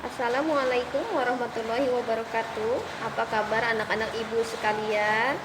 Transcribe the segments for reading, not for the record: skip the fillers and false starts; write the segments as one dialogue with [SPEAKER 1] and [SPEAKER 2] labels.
[SPEAKER 1] Assalamualaikum warahmatullahi wabarakatuh. Apa kabar anak-anak ibu sekalian?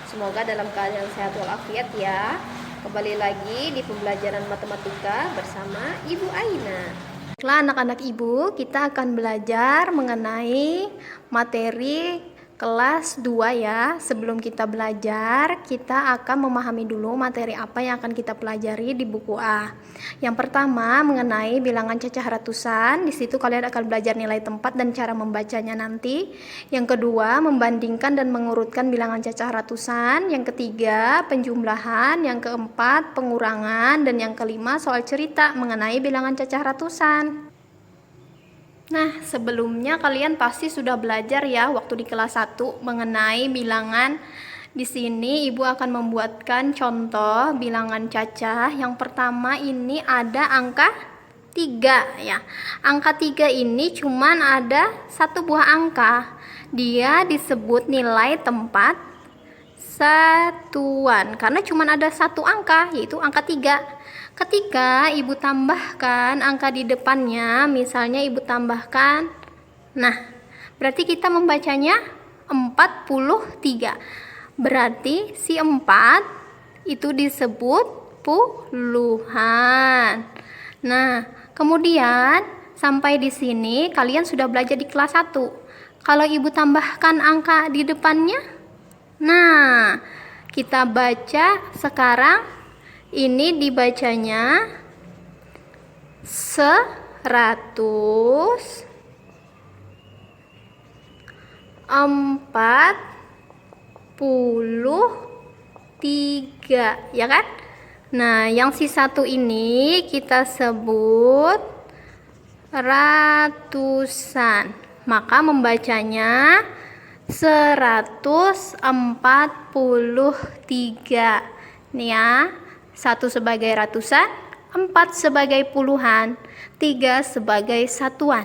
[SPEAKER 1] Semoga dalam keadaan sehat walafiat ya. Kembali lagi di pembelajaran matematika bersama Ibu Aina. Baiklah anak-anak ibu, kita akan belajar mengenai materi kelas 2 ya. Sebelum kita belajar, kita akan memahami dulu materi apa yang akan kita pelajari di buku A. Yang pertama mengenai bilangan cacah ratusan. Di situ kalian akan belajar nilai tempat dan cara membacanya nanti. Yang kedua, membandingkan dan mengurutkan bilangan cacah ratusan. Yang ketiga, penjumlahan. Yang keempat, pengurangan. Dan yang kelima, soal cerita mengenai bilangan cacah ratusan. Nah, sebelumnya kalian pasti sudah belajar ya waktu di kelas 1 mengenai bilangan. Di sini Ibu akan membuatkan contoh bilangan cacah. Yang pertama ini ada angka 3 ya. Angka 3 ini cuman ada satu buah angka. Dia disebut nilai tempat satuan karena cuman ada satu angka, yaitu angka 3. Ketika Ibu tambahkan angka di depannya, misalnya Ibu tambahkan, nah, berarti kita membacanya 43. Berarti si 4 itu disebut puluhan. Nah, kemudian sampai di sini kalian sudah belajar di kelas 1. Kalau Ibu tambahkan angka di depannya, nah, kita baca sekarang. Ini dibacanya 143 ya kan? Nah, yang si satu ini kita sebut ratusan. Maka membacanya 143. Nih ya. 1 sebagai ratusan, 4 sebagai puluhan, 3 sebagai satuan.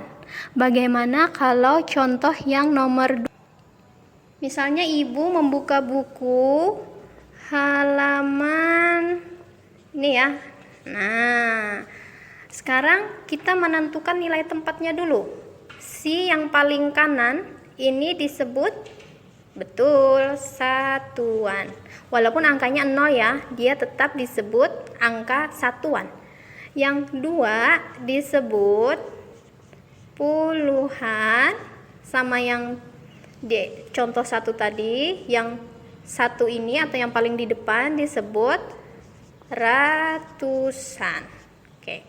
[SPEAKER 1] Bagaimana kalau contoh yang nomor 2? Misalnya Ibu membuka buku halaman ini ya. Nah, sekarang kita menentukan nilai tempatnya dulu. Si yang paling kanan ini disebut betul satuan. Walaupun angkanya 0 ya, dia tetap disebut angka satuan. Yang 2 disebut puluhan, sama yang di contoh 1 tadi. Yang 1 ini atau yang paling di depan disebut ratusan. Oke.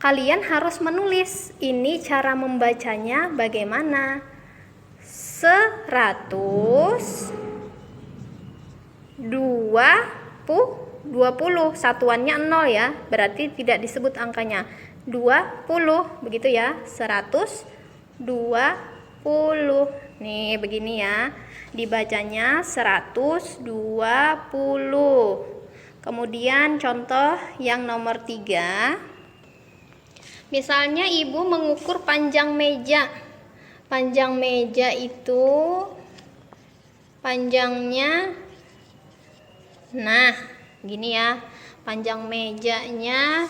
[SPEAKER 1] Kalian harus menulis ini cara membacanya bagaimana. 20 satuannya 0 ya, berarti tidak disebut angkanya. 20 begitu ya, 120. Nih begini ya, dibacanya 120. Kemudian contoh yang nomor 3. Misalnya Ibu mengukur panjang meja. Panjang meja itu panjangnya, nah gini ya, panjang mejanya.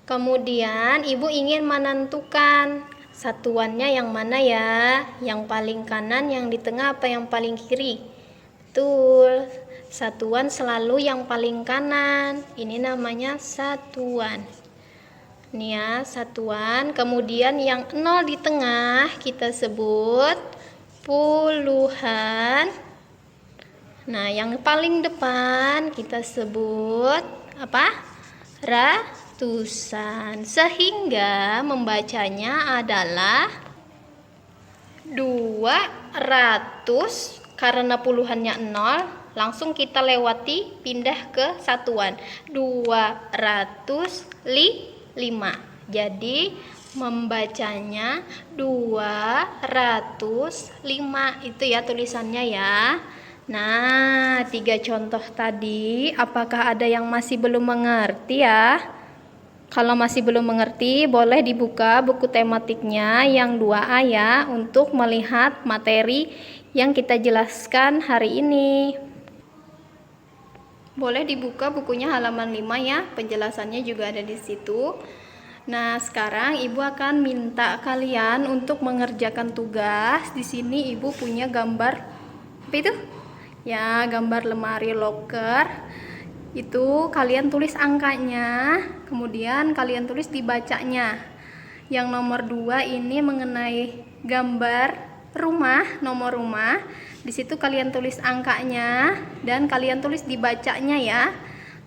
[SPEAKER 1] Kemudian Ibu ingin menentukan satuannya yang mana ya, yang paling kanan, yang di tengah, apa yang paling kiri? Betul, satuan selalu yang paling kanan. Ini namanya satuan. Ini ya, satuan. Kemudian yang 0 di tengah kita sebut puluhan. Nah, yang paling depan kita sebut apa? Ratusan. Sehingga membacanya adalah 200. Karena puluhannya 0, langsung kita lewati pindah ke satuan. 205. Jadi membacanya 205. Itu ya tulisannya ya. Nah, 3 contoh tadi, apakah ada yang masih belum mengerti ya? Kalau masih belum mengerti, boleh dibuka buku tematiknya yang 2A ya, untuk melihat materi yang kita jelaskan hari ini. Boleh dibuka bukunya halaman 5 ya, penjelasannya juga ada di situ.
[SPEAKER 2] Nah, sekarang Ibu akan minta kalian untuk mengerjakan tugas. Di sini Ibu punya gambar apa itu? Ya, gambar lemari loker. Itu kalian tulis angkanya, kemudian kalian tulis dibacanya. Yang nomor 2 ini mengenai gambar rumah, nomor rumah. Di situ kalian tulis angkanya dan kalian tulis dibacanya ya.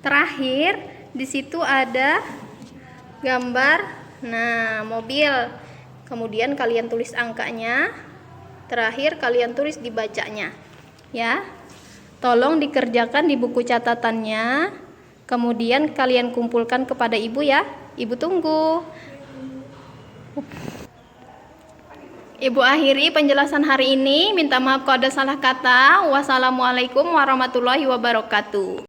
[SPEAKER 2] Terakhir, di situ ada gambar mobil, kemudian kalian tulis angkanya, terakhir kalian tulis dibacanya ya. Tolong dikerjakan di buku catatannya, kemudian kalian kumpulkan kepada Ibu ya. Ibu tunggu. Ibu akhiri penjelasan hari ini. Minta maaf kalau ada salah kata. Wassalamualaikum warahmatullahi wabarakatuh.